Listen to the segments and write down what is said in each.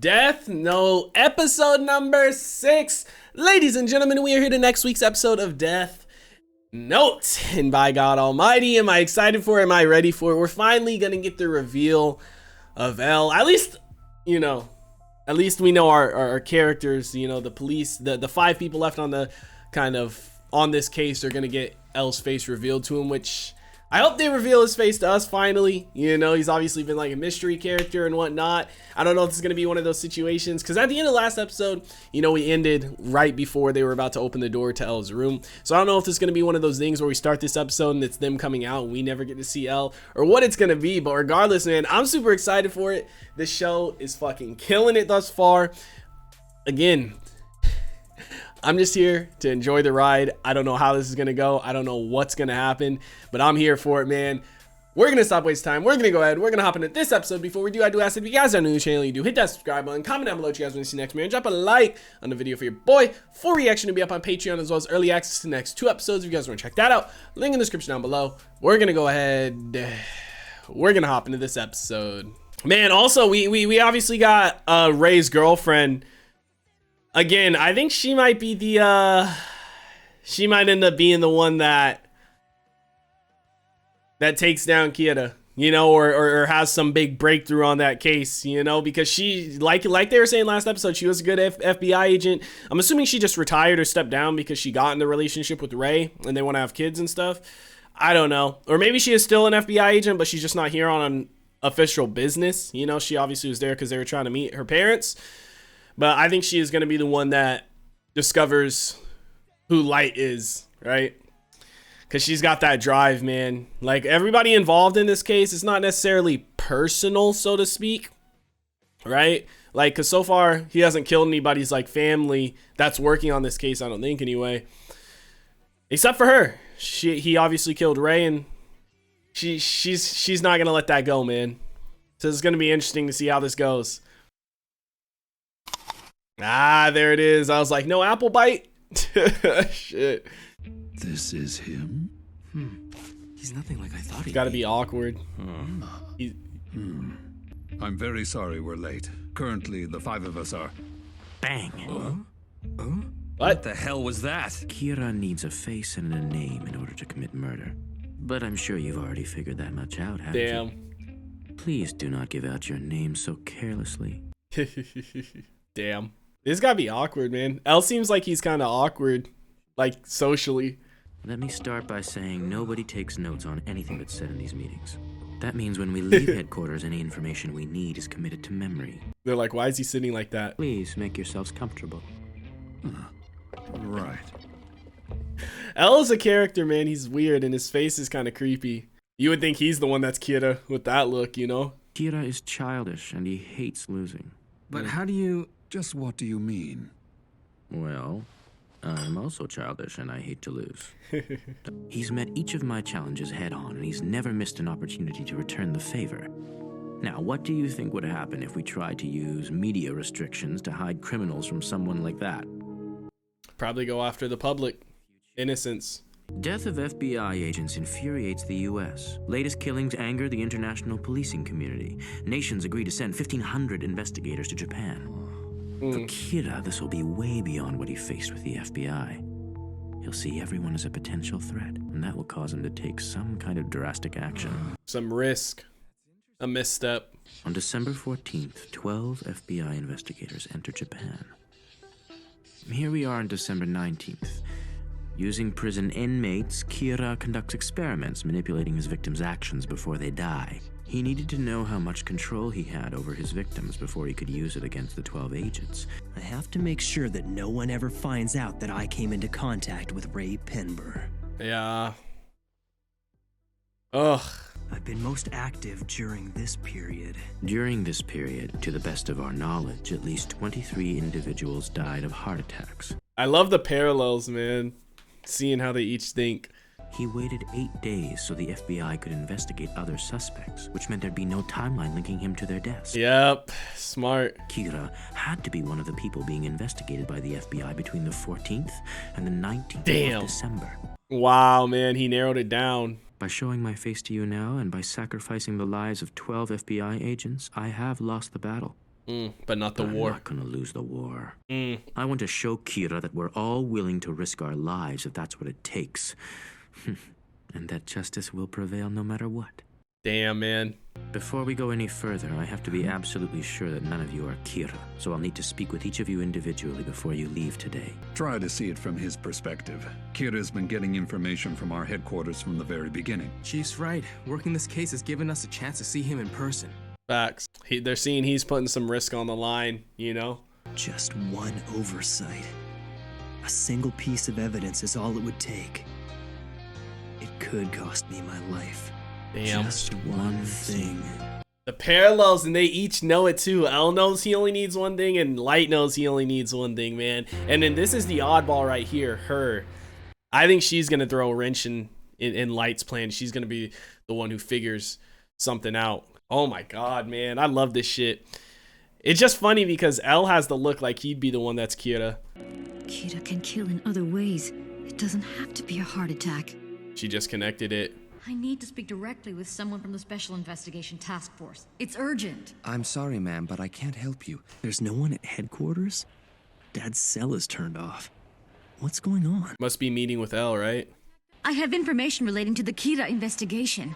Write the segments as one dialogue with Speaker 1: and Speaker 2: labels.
Speaker 1: Death Note episode number 6. Ladies and gentlemen, we are here to next week's episode of Death Note. And by God Almighty, am I excited for it? Am I ready for it? We're finally going to get the reveal of L. At least we know our characters, the police, the 5 people left on the on this case are going to get L's face revealed to him, which I hope they reveal his face to us finally. He's obviously been like a mystery character and whatnot. I don't know if this is going to be one of those situations, because at the end of last episode, we ended right before they were about to open the door to L's room. So I don't know if this is going to be one of those things where we start this episode and it's them coming out and we never get to see L, or what it's going to be. But regardless, man, I'm super excited for it. This show is fucking killing it thus far. Again, I'm just here to enjoy the ride. I don't know how this is going to go. I don't know what's going to happen, but I'm here for it, man. We're going to stop wasting time. We're going to go ahead. We're going to hop into this episode. Before we do, I do ask if you guys are new to the channel, you do hit that subscribe button, comment down below what you guys want to see next, man. Drop a like on the video for your boy. Full reaction to be up on Patreon, as well as early access to the next 2 episodes if you guys want to check that out. Link in the description down below. We're going to go ahead. We're going to hop into this episode. Man, also, we obviously got Ray's girlfriend. Again, I think she might be she might end up being the one that takes down Kira, or has some big breakthrough on that case, because she, like they were saying last episode, she was a good FBI agent. I'm assuming she just retired or stepped down because she got in the relationship with Ray and they want to have kids and stuff. I don't know. Or maybe she is still an FBI agent, but she's just not here on an official business. She obviously was there because they were trying to meet her parents. But I think she is going to be the one that discovers who Light is, right? Because she's got that drive, man. Like, everybody involved in this case, it's not necessarily personal, so to speak, right? Like, because so far, he hasn't killed anybody's, family that's working on this case, I don't think, anyway. Except for her. He obviously killed Ray, and she's not going to let that go, man. So it's going to be interesting to see how this goes. Ah, there it is. I was like, no apple bite? Shit.
Speaker 2: This is him?
Speaker 3: He's nothing like I thought he'd
Speaker 1: Gotta be awkward.
Speaker 2: I'm very sorry we're late. Currently, the 5 of us are...
Speaker 3: Bang.
Speaker 1: What
Speaker 3: the hell was that? Kira needs a face and a name in order to commit murder. But I'm sure you've already figured that much out, haven't you? Please do not give out your name so carelessly.
Speaker 1: Damn. This gotta be awkward, man. L seems like he's kind of awkward, socially.
Speaker 3: Let me start by saying nobody takes notes on anything that's said in these meetings. That means when we leave headquarters, any information we need is committed to memory.
Speaker 1: They're like, why is he sitting like that?
Speaker 3: Please make yourselves comfortable.
Speaker 2: Right.
Speaker 1: L is a character, man. He's weird, and his face is kind of creepy. You would think he's the one that's Kira with that look,
Speaker 3: Kira is childish, and he hates losing.
Speaker 4: But how do you...
Speaker 2: Just what do you mean?
Speaker 3: Well, I'm also childish and I hate to lose. He's met each of my challenges head on and he's never missed an opportunity to return the favor. Now, what do you think would happen if we tried to use media restrictions to hide criminals from someone like that?
Speaker 1: Probably go after the public. Innocence.
Speaker 3: Death of FBI agents infuriates the U.S. Latest killings anger the international policing community. Nations agree to send 1,500 investigators to Japan. For Kira, this will be way beyond what he faced with the FBI. He'll see everyone as a potential threat, and that will cause him to take some kind of drastic action.
Speaker 1: Some risk. A misstep.
Speaker 3: On December 14th, 12 FBI investigators enter Japan. Here we are on December 19th. Using prison inmates, Kira conducts experiments manipulating his victims' actions before they die. He needed to know how much control he had over his victims before he could use it against the 12 agents.
Speaker 5: I have to make sure that no one ever finds out that I came into contact with Ray Penber.
Speaker 1: Yeah. Ugh.
Speaker 5: I've been most active during this period.
Speaker 3: During this period, to the best of our knowledge, at least 23 individuals died of heart attacks.
Speaker 1: I love the parallels, man. Seeing how they each think.
Speaker 3: He waited 8 days so the FBI could investigate other suspects, which meant there'd be no timeline linking him to their deaths.
Speaker 1: Yep, smart.
Speaker 3: Kira had to be one of the people being investigated by the FBI between the 14th and the 19th of December.
Speaker 1: Wow, man, he narrowed it down.
Speaker 3: By showing my face to you now and by sacrificing the lives of 12 FBI agents, I have lost the battle.
Speaker 1: But not the
Speaker 3: I'm
Speaker 1: war.
Speaker 3: not gonna lose the war. I want to show Kira that we're all willing to risk our lives if that's what it takes. And that justice will prevail no matter what.
Speaker 1: Damn, man.
Speaker 3: Before we go any further, I have to be absolutely sure that none of you are Kira, so I'll need to speak with each of you individually before you leave today.
Speaker 2: Try to see it from his perspective. Kira's been getting information from our headquarters from the very beginning.
Speaker 4: Chief's right. Working this case has given us a chance to see him in person.
Speaker 1: Facts. They're seeing he's putting some risk on the line, you know?
Speaker 5: Just one oversight. A single piece of evidence is all it would take. It could cost me my life.
Speaker 1: Damn.
Speaker 5: Just one thing.
Speaker 1: The parallels, and they each know it too. L knows he only needs one thing, and Light knows he only needs one thing, man. And then this is the oddball right here, her. I think she's going to throw a wrench in Light's plan. She's going to be the one who figures something out. Oh my God, man. I love this shit. It's just funny because L has the look like he'd be the one that's Kira.
Speaker 6: Kira can kill in other ways. It doesn't have to be a heart attack.
Speaker 1: She just connected it.
Speaker 7: I need to speak directly with someone from the Special Investigation Task Force. It's urgent.
Speaker 4: I'm sorry, ma'am, but I can't help you.
Speaker 5: There's no one at headquarters? Dad's cell is turned off. What's going on?
Speaker 1: Must be meeting with L, right?
Speaker 7: I have information relating to the Kira investigation.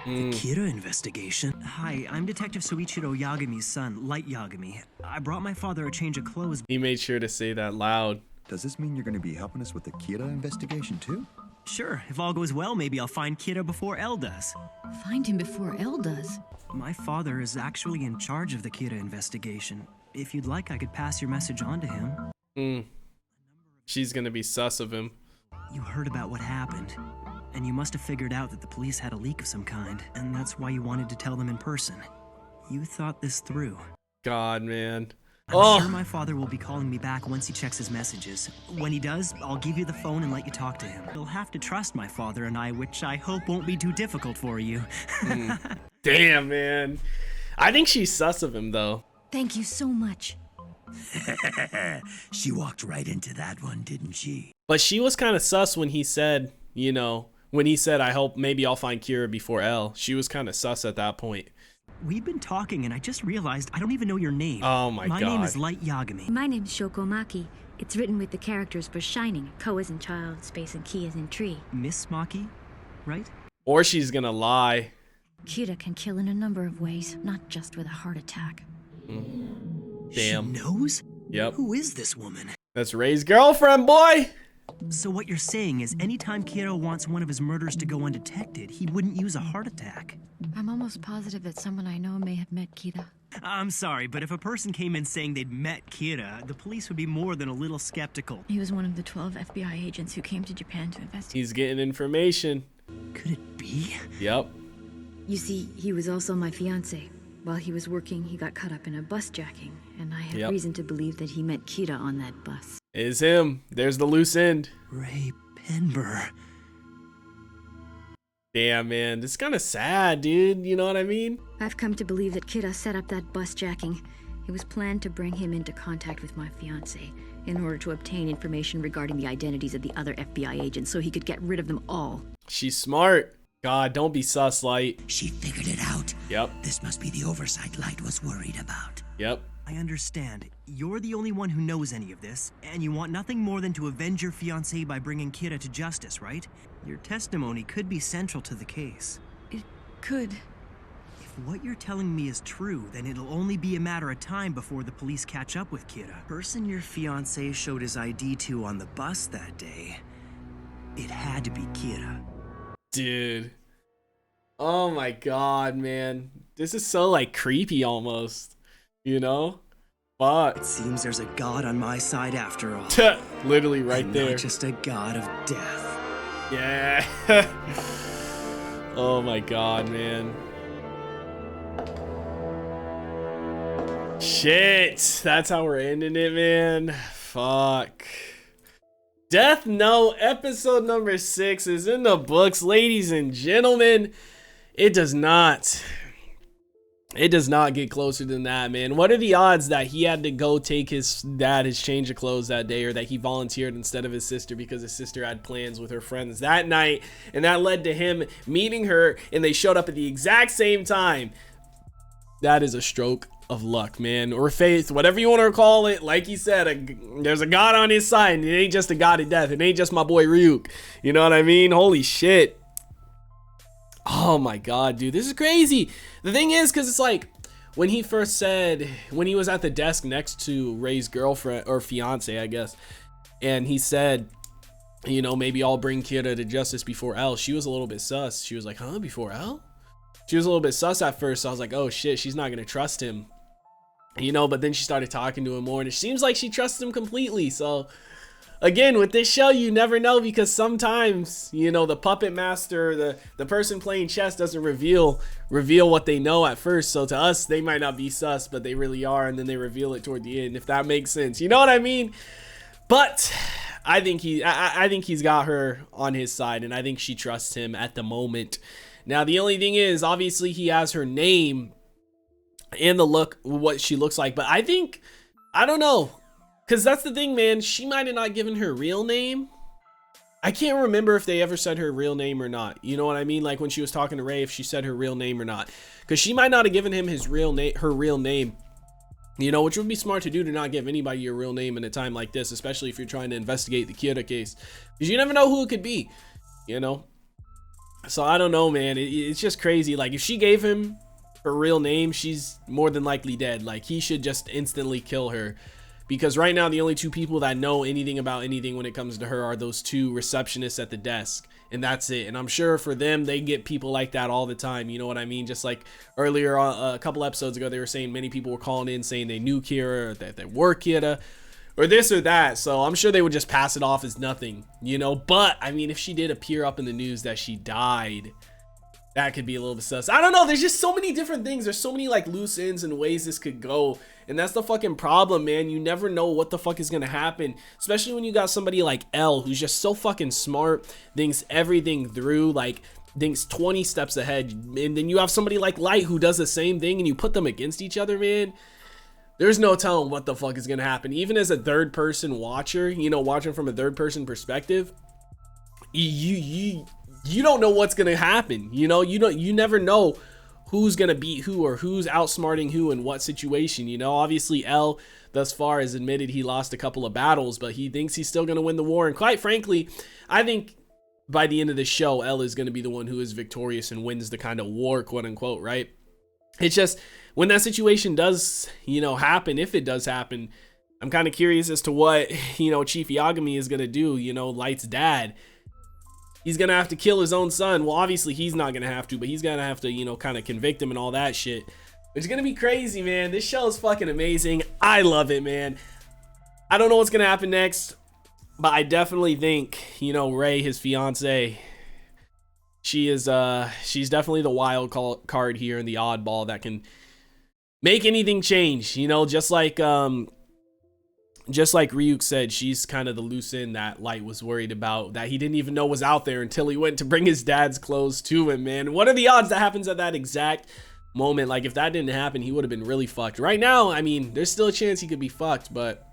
Speaker 5: The Kira investigation? Hi, I'm Detective Soichiro Yagami's son, Light Yagami. I brought my father a change of clothes.
Speaker 1: He made sure to say that loud.
Speaker 8: Does this mean you're going to be helping us with the Kira investigation too?
Speaker 5: Sure, if all goes well, maybe I'll find Kira before El does.
Speaker 6: Find him before El does.
Speaker 5: My father is actually in charge of the Kira investigation. If you'd like, I could pass your message on to him.
Speaker 1: She's gonna be sus of him.
Speaker 5: You heard about what happened, and you must have figured out that the police had a leak of some kind, and that's why you wanted to tell them in person. You thought this through.
Speaker 1: God, man.
Speaker 5: I'm sure my father will be calling me back once he checks his messages. When he does, I'll give you the phone and let you talk to him. You'll have to trust my father and I, which I hope won't be too difficult for you.
Speaker 1: Damn, man. I think she's sus of him, though.
Speaker 6: Thank you so much.
Speaker 9: She walked right into that one, didn't she?
Speaker 1: But she was kind of sus when he said, you know, when he said, I hope maybe I'll find Kira before L. She was kind of sus at that point.
Speaker 5: We've been talking, and I just realized I don't even know your name.
Speaker 1: Oh my God.
Speaker 5: My name is Light Yagami.
Speaker 6: My name's Shokomaki. It's written with the characters for Shining. Ko as in child, space, and Ki as in tree.
Speaker 5: Miss Maki, right?
Speaker 1: Or she's gonna lie.
Speaker 6: Kira can kill in a number of ways, not just with a heart attack.
Speaker 1: Damn.
Speaker 5: She knows?
Speaker 1: Yep.
Speaker 5: Who is this woman?
Speaker 1: That's Ray's girlfriend, boy.
Speaker 5: So what you're saying is anytime Kira wants one of his murders to go undetected, he wouldn't use a heart attack.
Speaker 6: I'm almost positive that someone I know may have met Kira.
Speaker 5: I'm sorry, but if a person came in saying they'd met Kira, the police would be more than a little skeptical.
Speaker 6: He was one of the 12 FBI agents who came to Japan to investigate.
Speaker 1: He's getting information.
Speaker 5: Could it be?
Speaker 1: Yep.
Speaker 6: You see, he was also my fiancé. While he was working, he got caught up in a bus jacking, and I have reason to believe that he met Kira on that bus.
Speaker 1: It's him. There's the loose end.
Speaker 5: Ray Penber.
Speaker 1: Damn, man. This is kind of sad, dude. You know what I mean?
Speaker 6: I've come to believe that Kira set up that bus jacking. It was planned to bring him into contact with my fiancé in order to obtain information regarding the identities of the other FBI agents so he could get rid of them all.
Speaker 1: She's smart. God, don't be sus, Light.
Speaker 9: She figured it out.
Speaker 1: Yep.
Speaker 9: This must be the oversight Light was worried about.
Speaker 1: Yep.
Speaker 5: I understand. You're the only one who knows any of this, and you want nothing more than to avenge your fiancé by bringing Kira to justice, right? Your testimony could be central to the case.
Speaker 6: It could.
Speaker 5: If what you're telling me is true, then it'll only be a matter of time before the police catch up with Kira. The person your fiancé showed his ID to on the bus that day, it had to be Kira.
Speaker 1: Dude. Oh my God, man. This is so like creepy almost. You know? Fuck.
Speaker 5: It seems there's a god on my side after all.
Speaker 1: Literally right
Speaker 5: and
Speaker 1: there.
Speaker 5: Not just a god of death.
Speaker 1: Yeah. Oh my God, man. Shit. That's how we're ending it, man. Fuck. Death Note episode number 6 is in the books, ladies and gentlemen. It does not get closer than that, man. What are the odds that he had to go take his dad his change of clothes that day, or that he volunteered instead of his sister because his sister had plans with her friends that night, and that led to him meeting her and they showed up at the exact same time? That is a stroke of luck, man, or faith, whatever you want to call it. Like he said, there's a God on his side, and it ain't just a God of death. It ain't just my boy Ryuk. You know what I mean? Holy shit. Oh my God, dude, this is crazy. The thing is, because it's like, when he first said, when he was at the desk next to Ray's girlfriend, or fiance, I guess, and he said, you know, maybe I'll bring Kira to justice before L, she was a little bit sus. She was like, huh, before L? She was a little bit sus at first, so I was like, oh shit, she's not gonna trust him. You know, but then she started talking to him more, and it seems like she trusts him completely. So, again, with this show, you never know, because sometimes, you know, the puppet master, the person playing chess doesn't reveal what they know at first. So to us, they might not be sus, but they really are, and then they reveal it toward the end, if that makes sense. You know what I mean? But I think he's got her on his side, and I think she trusts him at the moment. Now, the only thing is, obviously, he has her name and the look, what she looks like. But I don't know. Because that's the thing, man. She might have not given her real name. I can't remember if they ever said her real name or not. You know what I mean? Like when she was talking to Ray, if she said her real name or not. Because she might not have given him her real name. You know, which would be smart to do, to not give anybody your real name in a time like this. Especially if you're trying to investigate the Kira case. Because you never know who it could be. You know? So I don't know, man. It's just crazy. Like if she gave him her real name, she's more than likely dead. Like he should just instantly kill her, because right now the only two people that know anything about anything when it comes to her are those two receptionists at the desk, and that's it. And I'm sure for them, they get people like that all the time. You know what I mean? Just like earlier on, a couple episodes ago, they were saying many people were calling in saying they knew Kira, or that they were Kira, or this or that. So I'm sure they would just pass it off as nothing, you know. But I mean, if she did appear up in the news that she died, that could be a little bit sus. I don't know. There's just so many different things. There's so many like loose ends and ways this could go. And that's the fucking problem, man. You never know what the fuck is going to happen. Especially when you got somebody like L, who's just so fucking smart, thinks everything through, like thinks 20 steps ahead. And then you have somebody like Light who does the same thing, and you put them against each other, man. There's no telling what the fuck is going to happen. Even as a third person watcher, you know, watching from a third person perspective, you don't know what's going to happen. You know, you never know who's going to beat who, or who's outsmarting who in what situation. You know, obviously L thus far has admitted he lost a couple of battles, but he thinks he's still going to win the war. And quite frankly, I think by the end of the show, L is going to be the one who is victorious and wins the kind of war, quote unquote, right? It's just when that situation does, you know, happen, if it does happen, I'm kind of curious as to what, you know, Chief Yagami is going to do. You know, Light's dad, he's going to have to kill his own son. Well, obviously he's not going to have to, but he's going to have to, you know, kind of convict him and all that shit. It's going to be crazy, man. This show is fucking amazing. I love it, man. I don't know what's going to happen next, but I definitely think, you know, Ray, his fiance, she's definitely the wild card here and the oddball that can make anything change. You know, just like Ryuk said, she's kind of the loose end that Light was worried about, that he didn't even know was out there until he went to bring his dad's clothes to him, man. What are the odds that happens at that exact moment? Like, if that didn't happen, he would have been really fucked. Right now, I mean, there's still a chance he could be fucked, but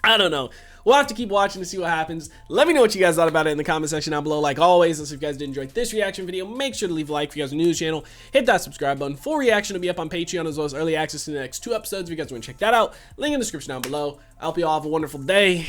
Speaker 1: I don't know. We'll have to keep watching to see what happens. Let me know what you guys thought about it in the comment section down below. Like always, if you guys did enjoy this reaction video, make sure to leave a like. If you guys are new to the channel, hit that subscribe button. Full reaction will be up on Patreon, as well as early access to the next 2 episodes. If you guys want to check that out, link in the description down below. I hope you all have a wonderful day,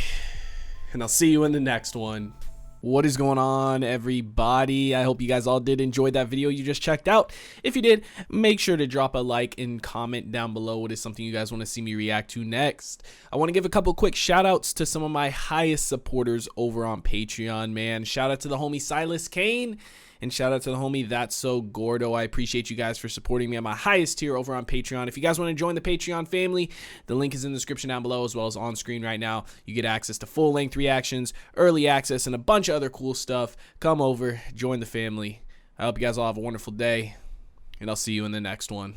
Speaker 1: and I'll see you in the next one. What is going on, everybody? I hope you guys all did enjoy that video you just checked out. If you did, make sure to drop a like and comment down below what is something you guys want to see me react to next. I want to give a couple quick shout outs to some of my highest supporters over on Patreon, man. Shout out to the homie Silas Kane, and shout out to the homie That's So Gordo. I appreciate you guys for supporting me at my highest tier over on Patreon. If you guys want to join the Patreon family, the link is in the description down below, as well as on screen right now. You get access to full-length reactions, early access, and a bunch of other cool stuff. Come over, join the family. I hope you guys all have a wonderful day, and I'll see you in the next one.